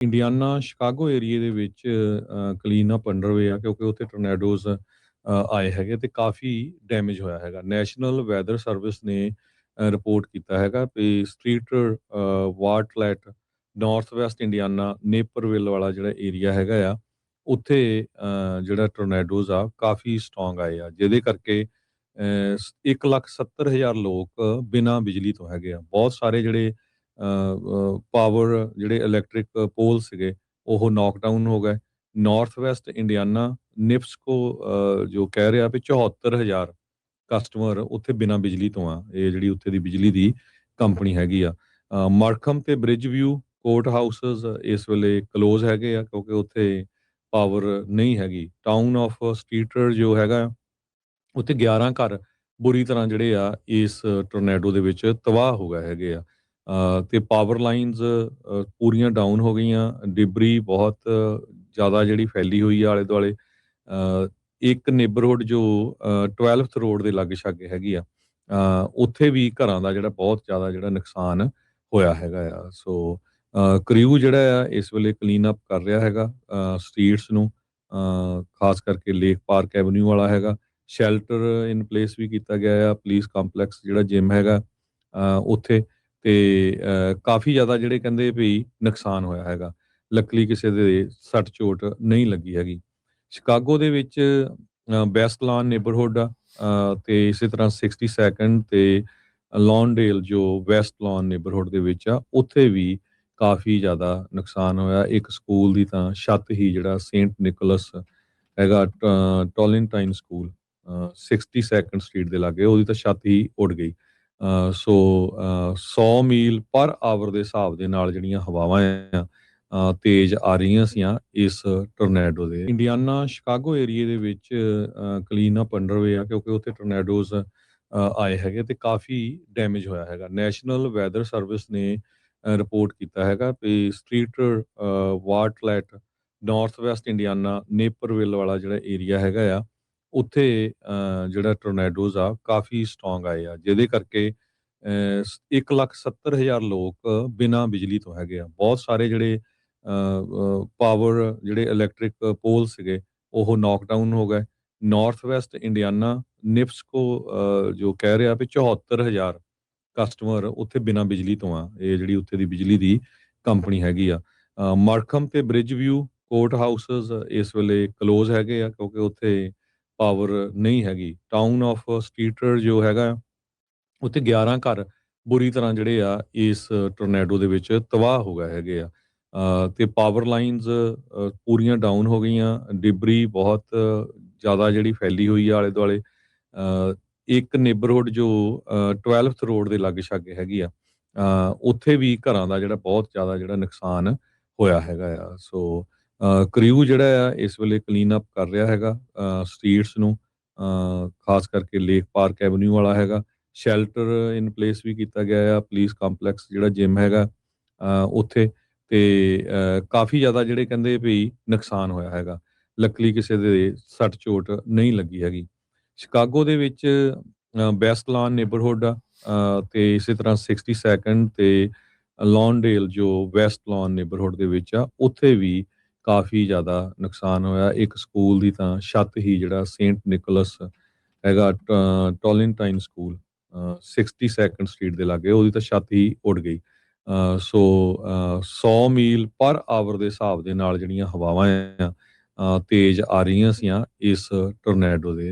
Indiana Chicago ਏਰੀਏ ਦੇ ਵਿੱਚ ਕਲੀਨ ਅਪ ਅੰਡਰਵੇ ਆ ਕਿਉਂਕਿ ਉੱਥੇ ਟੋਰਨੇਡੋਜ਼ ਆਏ ਹੈਗੇ ਤੇ ਕਾਫੀ ਡੈਮੇਜ ਹੋਇਆ ਹੈਗਾ। ਨੈਸ਼ਨਲ ਵੈਦਰ ਸਰਵਿਸ ਨੇ ਰਿਪੋਰਟ ਕੀਤਾ ਹੈਗਾ ਵੀ ਸਟਰੀਟ ਵਾਟਲੈਟ ਨਾਰਥ ਵੈਸਟ ਇੰਡੀਆਨਾ ਨੇਪਰਵਿਲ ਵਾਲਾ ਜਿਹੜਾ ਏਰੀਆ ਹੈਗਾ ਆ ਉੱਥੇ ਜਿਹੜਾ ਟੋਰਨੇਡੋਜ਼ ਆ ਕਾਫੀ ਸਟਰੋਂਗ ਆਏ ਆ, ਜਿਹਦੇ ਕਰਕੇ 1,70,000 ਲੋਕ ਬਿਨਾਂ ਬਿਜਲੀ ਤੋਂ ਹੈਗੇ ਆ। ਬਹੁਤ ਸਾਰੇ ਜਿਹੜੇ ਪਾਵਰ ਜਿਹੜੇ ਇਲੈਕਟ੍ਰਿਕ ਪੋਲ ਸੀਗੇ ਉਹ ਨੌਕਡਾਊਨ ਹੋ ਗਏ। ਨਾਰਥ ਵੈਸਟ ਇੰਡੀਆਨਾ ਨਿਪਸਕੋ ਜੋ ਕਹਿ ਰਿਹਾ ਵੀ 74,000 ਕਸਟਮਰ ਉੱਥੇ ਬਿਨਾਂ ਬਿਜਲੀ ਤੋਂ ਆ। ਇਹ ਜਿਹੜੀ ਉੱਥੇ ਦੀ ਬਿਜਲੀ ਦੀ ਕੰਪਨੀ ਹੈਗੀ ਆ। ਮਾਰਕਮ ਤੇ ਬ੍ਰਿਜ ਵਿਊ ਕੋਰਟ ਹਾਊਸਸ ਇਸ ਵੇਲੇ ਕਲੋਜ਼ ਹੈਗੇ ਆ ਕਿਉਂਕਿ ਉੱਥੇ ਪਾਵਰ ਨਹੀਂ ਹੈਗੀ। ਟਾਊਨ ਆਫ ਸਟੀਟਰ ਜੋ ਹੈਗਾ ਉੱਥੇ 11 ਘਰ ਬੁਰੀ ਤਰ੍ਹਾਂ ਜਿਹੜੇ ਆ ਇਸ ਟੋਰਨੇਡੋ ਦੇ ਵਿੱਚ ਤਬਾਹ ਹੋ ਗਏ ਹੈਗੇ ਆ। ਤੇ ਪਾਵਰ ਲਾਈਨਸ ਪੂਰੀਆਂ ਡਾਊਨ ਹੋ ਗਈਆਂ। ਡਿਬਰੀ ਬਹੁਤ ਜ਼ਿਆਦਾ ਜਿਹੜੀ ਫੈਲੀ ਹੋਈ ਆ ਆਲੇ ਦੁਆਲੇ। ਇੱਕ ਨੇਬਰਹੁੱਡ ਜੋ 12th ਰੋਡ ਦੇ ਲਾਗੇ ਛਾਗੇ ਹੈਗੀ ਆ ਉੱਥੇ ਵੀ ਘਰਾਂ ਦਾ ਜਿਹੜਾ ਬਹੁਤ ਜ਼ਿਆਦਾ ਜਿਹੜਾ ਨੁਕਸਾਨ ਹੋਇਆ ਹੈਗਾ ਆ। ਸੋ ਕ੍ਰਿਊ ਜਿਹੜਾ ਆ ਇਸ ਵੇਲੇ ਕਲੀਨ ਅਪ ਕਰ ਰਿਹਾ ਹੈਗਾ ਸਟਰੀਟਸ ਨੂੰ, ਖਾਸ ਕਰਕੇ ਲੇਕ ਪਾਰਕ ਐਵਨਿਊ ਵਾਲਾ ਹੈਗਾ। ਸ਼ੈਲਟਰ ਇਨ ਪਲੇਸ ਵੀ ਕੀਤਾ ਗਿਆ ਆ। ਪੁਲਿਸ ਕੰਪਲੈਕਸ ਜਿਹੜਾ ਜਿਮ ਹੈਗਾ ਉੱਥੇ ਤੇ ਕਾਫੀ ਜ਼ਿਆਦਾ ਜਿਹੜੇ ਕਹਿੰਦੇ ਵੀ ਨੁਕਸਾਨ ਹੋਇਆ ਹੈਗਾ। ਲੱਕਲੀ ਕਿਸੇ ਦੇ ਸੱਟ ਚੋਟ ਨਹੀਂ ਲੱਗੀ ਹੈਗੀ। ਸ਼ਿਕਾਗੋ ਦੇ ਵਿੱਚ ਬੈਸਟ ਲਾਨ ਨੇਬਰਹੁੱਡ ਆ ਤੇ ਇਸੇ ਤਰ੍ਹਾਂ 62nd ਤੇ ਲੌਨਡੇਲ ਜੋ ਵੈਸਟ ਲਾਨ ਨੇਬਰਹੁੱਡ ਦੇ ਵਿੱਚ ਆ ਉੱਥੇ ਵੀ ਕਾਫੀ ਜ਼ਿਆਦਾ ਨੁਕਸਾਨ ਹੋਇਆ। ਇੱਕ ਸਕੂਲ ਦੀ ਤਾਂ ਛੱਤ ਹੀ ਜਿਹੜਾ ਸੇਂਟ ਨਿਕੋਲਸ ਹੈਗਾ ਟੋਲਿੰਟਾਈਨ ਸਕੂਲ 62nd ਸਟਰੀਟ ਦੇ ਲਾਗੇ ਉਹਦੀ ਤਾਂ ਛੱਤ ਹੀ ਉੱਡ ਗਈ। ਸੋ 100 ਮੀਲ ਪਰ ਆਵਰ ਦੇ ਹਿਸਾਬ ਦੇ ਨਾਲ ਜਿਹੜੀਆਂ ਹਵਾਵਾਂ ਆ ਤੇਜ਼ ਆ ਰਹੀਆਂ ਸੀਆਂ ਇਸ ਟੋਰਨੇਡੋ ਦੇ। ਇੰਡੀਆਨਾ ਸ਼ਿਕਾਗੋ ਏਰੀਏ ਦੇ ਵਿੱਚ ਕਲੀਨ ਅਪ ਅੰਡਰਵੇ ਆ ਕਿਉਂਕਿ ਉੱਥੇ ਟੋਰਨੇਡੋਜ਼ ਆਏ ਹੈਗੇ ਤੇ ਕਾਫੀ ਡੈਮੇਜ ਹੋਇਆ ਹੈਗਾ। ਨੈਸ਼ਨਲ ਵੈਦਰ ਸਰਵਿਸ ਨੇ ਰਿਪੋਰਟ ਕੀਤਾ ਹੈਗਾ ਵੀ ਸਟਰੀਟ ਵਾਟਲੈਟ ਨਾਰਥ ਵੈਸਟ ਇੰਡੀਆਨਾ ਨੇਪਰਵਿਲ ਵਾਲਾ ਜਿਹੜਾ ਏਰੀਆ ਹੈਗਾ ਆ ਉੱਥੇ ਜਿਹੜਾ ਟੋਰਨੇਡੋਜ਼ ਆ ਕਾਫੀ ਸਟਰੋਂਗ ਆਏ ਆ, ਜਿਹਦੇ ਕਰਕੇ 1,70,000 ਲੋਕ ਬਿਨਾਂ ਬਿਜਲੀ ਤੋਂ ਹੈਗੇ ਆ। ਬਹੁਤ ਸਾਰੇ ਜਿਹੜੇ ਪਾਵਰ ਜਿਹੜੇ ਇਲੈਕਟ੍ਰਿਕ ਪੋਲ ਸੀਗੇ ਉਹ ਨੌਕਡਾਊਨ ਹੋ ਗਏ। ਨਾਰਥ ਵੈਸਟ ਇੰਡੀਆਨਾ ਨਿਪਸਕੋ ਜੋ ਕਹਿ ਰਿਹਾ ਵੀ 74,000 ਕਸਟਮਰ ਉੱਥੇ ਬਿਨਾਂ ਬਿਜਲੀ ਤੋਂ ਆ। ਇਹ ਜਿਹੜੀ ਉੱਥੇ ਦੀ ਬਿਜਲੀ ਦੀ ਕੰਪਨੀ ਹੈਗੀ ਆ। ਮਾਰਕਮ ਤੇ ਬ੍ਰਿਜ ਵਿਊ ਕੋਰਟ ਹਾਊਸਸ ਇਸ ਵੇਲੇ ਕਲੋਜ਼ ਹੈਗੇ ਆ ਕਿਉਂਕਿ ਉੱਥੇ ਪਾਵਰ ਨਹੀਂ ਹੈਗੀ। ਟਾਊਨ ਆਫ ਸਟੀਟਰ ਜੋ ਹੈਗਾ ਉੱਥੇ 11 ਘਰ ਬੁਰੀ ਤਰ੍ਹਾਂ ਜਿਹੜੇ ਆ ਇਸ ਟੋਰਨੇਡੋ ਦੇ ਵਿੱਚ ਤਬਾਹ ਹੋ ਗਏ ਹੈਗੇ ਆ। ਤੇ ਪਾਵਰ ਲਾਈਨਸ ਪੂਰੀਆਂ ਡਾਊਨ ਹੋ ਗਈਆਂ। ਡਿਬਰੀ ਬਹੁਤ ਜ਼ਿਆਦਾ ਜਿਹੜੀ ਫੈਲੀ ਹੋਈ ਆ ਆਲੇ ਦੁਆਲੇ। ਇੱਕ ਨੇਬਰਹੁੱਡ ਜੋ 12th ਰੋਡ ਦੇ ਲਾਗੇ ਛਾਗੇ ਹੈਗੀ ਆ ਉੱਥੇ ਵੀ ਘਰਾਂ ਦਾ ਜਿਹੜਾ ਬਹੁਤ ਜ਼ਿਆਦਾ ਜਿਹੜਾ ਨੁਕਸਾਨ ਹੋਇਆ ਹੈਗਾ ਆ। ਸੋ ਕ੍ਰਿਊ ਜਿਹੜਾ ਆ ਇਸ ਵੇਲੇ ਕਲੀਨ ਅਪ ਕਰ ਰਿਹਾ ਹੈਗਾ ਸਟਰੀਟਸ ਨੂੰ, ਖਾਸ ਕਰਕੇ ਲੇਕ ਪਾਰਕ ਐਵਨਿਊ ਵਾਲਾ ਹੈਗਾ। ਸ਼ੈਲਟਰ ਇਨ ਪਲੇਸ ਵੀ ਕੀਤਾ ਗਿਆ ਆ। ਪੁਲਿਸ ਕੰਪਲੈਕਸ ਜਿਹੜਾ ਜਿਮ ਹੈਗਾ ਉੱਥੇ ਤੇ ਕਾਫੀ ਜ਼ਿਆਦਾ ਜਿਹੜੇ ਕਹਿੰਦੇ ਵੀ ਨੁਕਸਾਨ ਹੋਇਆ ਹੈਗਾ। ਲੱਕਲੀ ਕਿਸੇ ਦੇ ਸੱਟ ਚੋਟ ਨਹੀਂ ਲੱਗੀ ਹੈਗੀ। ਸ਼ਿਕਾਗੋ ਦੇ ਵਿੱਚ ਬੈਸਟ ਲਾਨ ਨੇਬਰਹੁੱਡ ਆ ਤੇ ਇਸੇ ਤਰ੍ਹਾਂ 62nd ਤੇ ਲੌਨਡੇਲ ਜੋ ਵੈਸਟ ਲਾਨ ਨੇਬਰਹੁੱਡ ਦੇ ਵਿੱਚ ਆ ਉੱਥੇ ਵੀ ਕਾਫੀ ਜ਼ਿਆਦਾ ਨੁਕਸਾਨ ਹੋਇਆ। ਇੱਕ ਸਕੂਲ ਦੀ ਤਾਂ ਛੱਤ ਹੀ ਜਿਹੜਾ ਸੇਂਟ ਨਿਕੋਲਸ ਹੈਗਾ ਟੋਲਿੰਟਾਈਨ ਸਕੂਲ 62nd ਸਟਰੀਟ ਦੇ ਲਾਗੇ ਉਹਦੀ ਤਾਂ ਛੱਤ ਹੀ ਉੱਡ ਗਈ। ਸੋ 100 ਮੀਲ ਪਰ ਆਵਰ ਦੇ ਹਿਸਾਬ ਦੇ ਨਾਲ ਜਿਹੜੀਆਂ ਹਵਾਵਾਂ ਆ ਤੇਜ਼ ਆ ਰਹੀਆਂ ਸੀਆਂ ਇਸ ਟੋਰਨੇਡੋ ਦੇ।